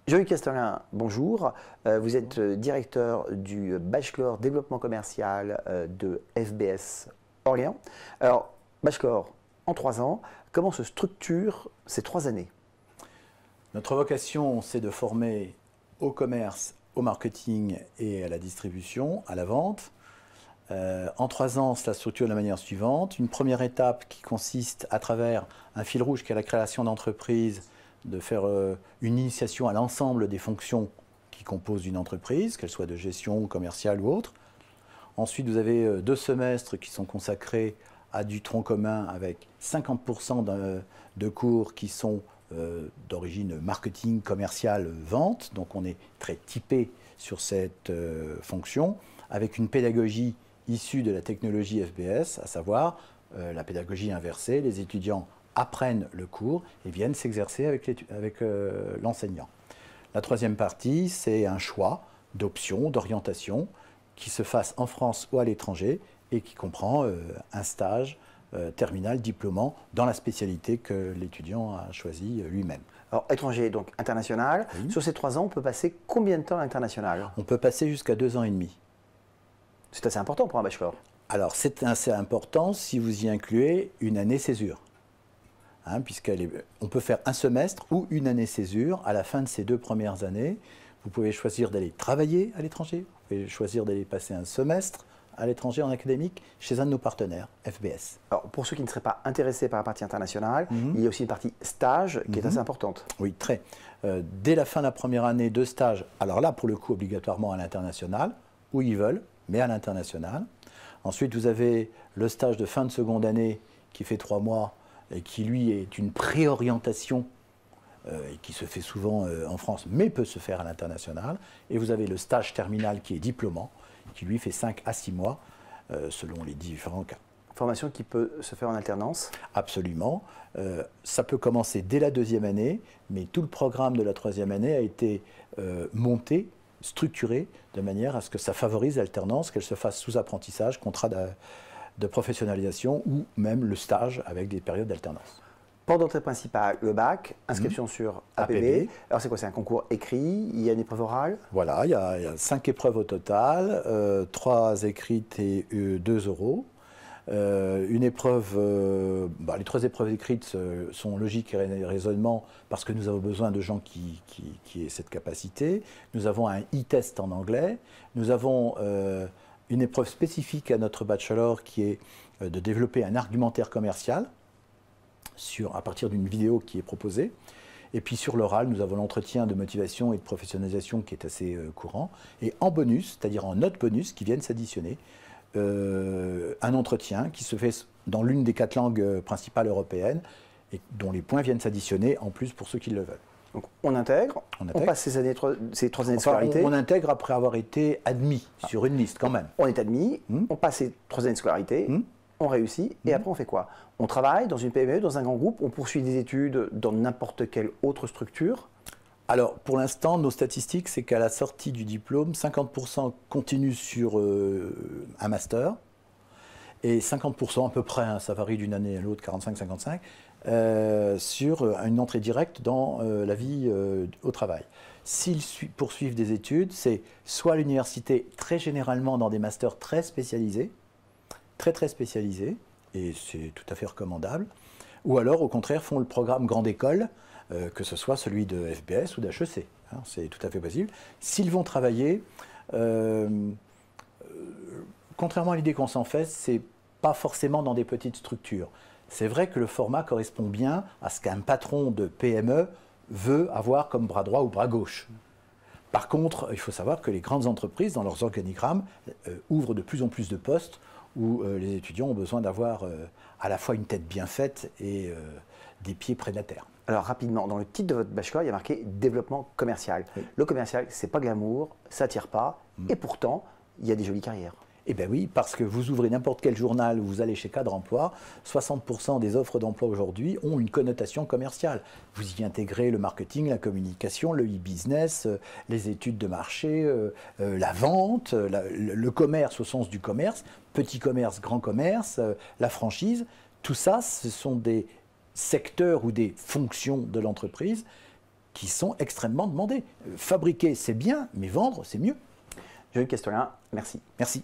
Jean-Luc Castelin, bonjour. Vous êtes directeur du Bachelor Développement Commercial de FBS Orléans. Alors, Bachelor, en 3 ans, comment se structurent ces 3 années? Notre vocation, c'est de former au commerce, au marketing et à la distribution, à la vente. En 3 ans, cela structure de la manière suivante. Une première étape qui consiste, à travers un fil rouge qui est la création d'entreprises, de faire une initiation à l'ensemble des fonctions qui composent une entreprise, qu'elles soient de gestion, commerciale ou autre. Ensuite, vous avez 2 semestres qui sont consacrés à du tronc commun avec 50% de cours qui sont d'origine marketing, commercial, vente. Donc on est très typé sur cette fonction, avec une pédagogie issue de la technologie FBS, à savoir la pédagogie inversée. Les étudiants apprennent le cours et viennent s'exercer avec l'enseignant. La 3e partie, c'est un choix d'options, d'orientation, qui se fasse en France ou à l'étranger et qui comprend un stage terminal, diplômant, dans la spécialité que l'étudiant a choisi lui-même. Alors, étranger, donc international. Oui. Sur ces 3 ans, on peut passer combien de temps à l'international? On peut passer jusqu'à 2 ans et demi. C'est assez important pour un bachelor. Alors, c'est assez important si vous y incluez une année césure. On peut faire un semestre ou une année césure à la fin de ces 2 premières années. Vous pouvez choisir d'aller travailler à l'étranger, vous pouvez choisir d'aller passer un semestre à l'étranger en académique chez un de nos partenaires, FBS. Alors, pour ceux qui ne seraient pas intéressés par la partie internationale, il y a aussi une partie stage qui est assez importante. Oui, très. Dès la fin de la première année de stage, alors là, pour le coup, obligatoirement à l'international, où ils veulent, mais à l'international. Ensuite, vous avez le stage de fin de seconde année qui fait 3 mois et qui, lui, est une préorientation et qui se fait souvent en France, mais peut se faire à l'international. Et vous avez le stage terminal qui est diplômant, qui lui fait 5 à 6 mois, selon les différents cas. Formation qui peut se faire en alternance? Absolument. Ça peut commencer dès la 2e année, mais tout le programme de la 3e année a été monté, structuré, de manière à ce que ça favorise l'alternance, qu'elle se fasse sous apprentissage, contrat de professionnalisation ou même le stage avec des périodes d'alternance. Porte d'entrée principale, le bac, inscription sur APB. Alors c'est quoi? C'est un concours écrit, il y a une épreuve orale? Voilà, il y a 5 épreuves au total, 3 écrites et 2 oraux. Une épreuve, les 3 épreuves écrites sont logique et raisonnement parce que nous avons besoin de gens qui aient cette capacité. Nous avons un e-test en anglais. Nous avons une épreuve spécifique à notre bachelor qui est de développer un argumentaire commercial à partir d'une vidéo qui est proposée. Et puis sur l'oral, nous avons l'entretien de motivation et de professionnalisation qui est assez courant. Et en bonus, c'est-à-dire en notes bonus qui viennent s'additionner, un entretien qui se fait dans l'une des 4 langues principales européennes et dont les points viennent s'additionner en plus pour ceux qui le veulent. Donc on intègre, on passe ces 3 années de scolarité. On intègre après avoir été admis sur une liste quand même. On est admis, on passe ces 3 années de scolarité, on réussit et après on fait quoi? On travaille dans une PME, dans un grand groupe, on poursuit des études dans n'importe quelle autre structure? Alors, pour l'instant, nos statistiques, c'est qu'à la sortie du diplôme, 50% continuent sur un master et 50% à peu près, ça varie d'une année à l'autre, 45-55, sur une entrée directe dans la vie au travail. S'ils poursuivent des études, c'est soit à l'université, très généralement dans des masters très spécialisés, très spécialisés, et c'est tout à fait recommandable, ou alors, au contraire, font le programme grande école, que ce soit celui de FBS ou d'HEC. C'est tout à fait possible. S'ils vont travailler, contrairement à l'idée qu'on s'en fait, c'est pas forcément dans des petites structures. C'est vrai que le format correspond bien à ce qu'un patron de PME veut avoir comme bras droit ou bras gauche. Par contre, il faut savoir que les grandes entreprises, dans leurs organigrammes, ouvrent de plus en plus de postes où les étudiants ont besoin d'avoir à la fois une tête bien faite et des pieds près de la terre. Alors rapidement, dans le titre de votre bachelor, il y a marqué développement commercial. Oui. Le commercial, c'est pas glamour, ça attire pas, et pourtant, il y a des jolies carrières. Eh bien oui, parce que vous ouvrez n'importe quel journal ou vous allez chez Cadre Emploi, 60% des offres d'emploi aujourd'hui ont une connotation commerciale. Vous y intégrez le marketing, la communication, le e-business, les études de marché, la vente, le commerce au sens du commerce, petit commerce, grand commerce, la franchise. Tout ça, ce sont des secteurs ou des fonctions de l'entreprise qui sont extrêmement demandés. Fabriquer, c'est bien, mais vendre, c'est mieux. Jean-Luc Castellin, merci. Merci.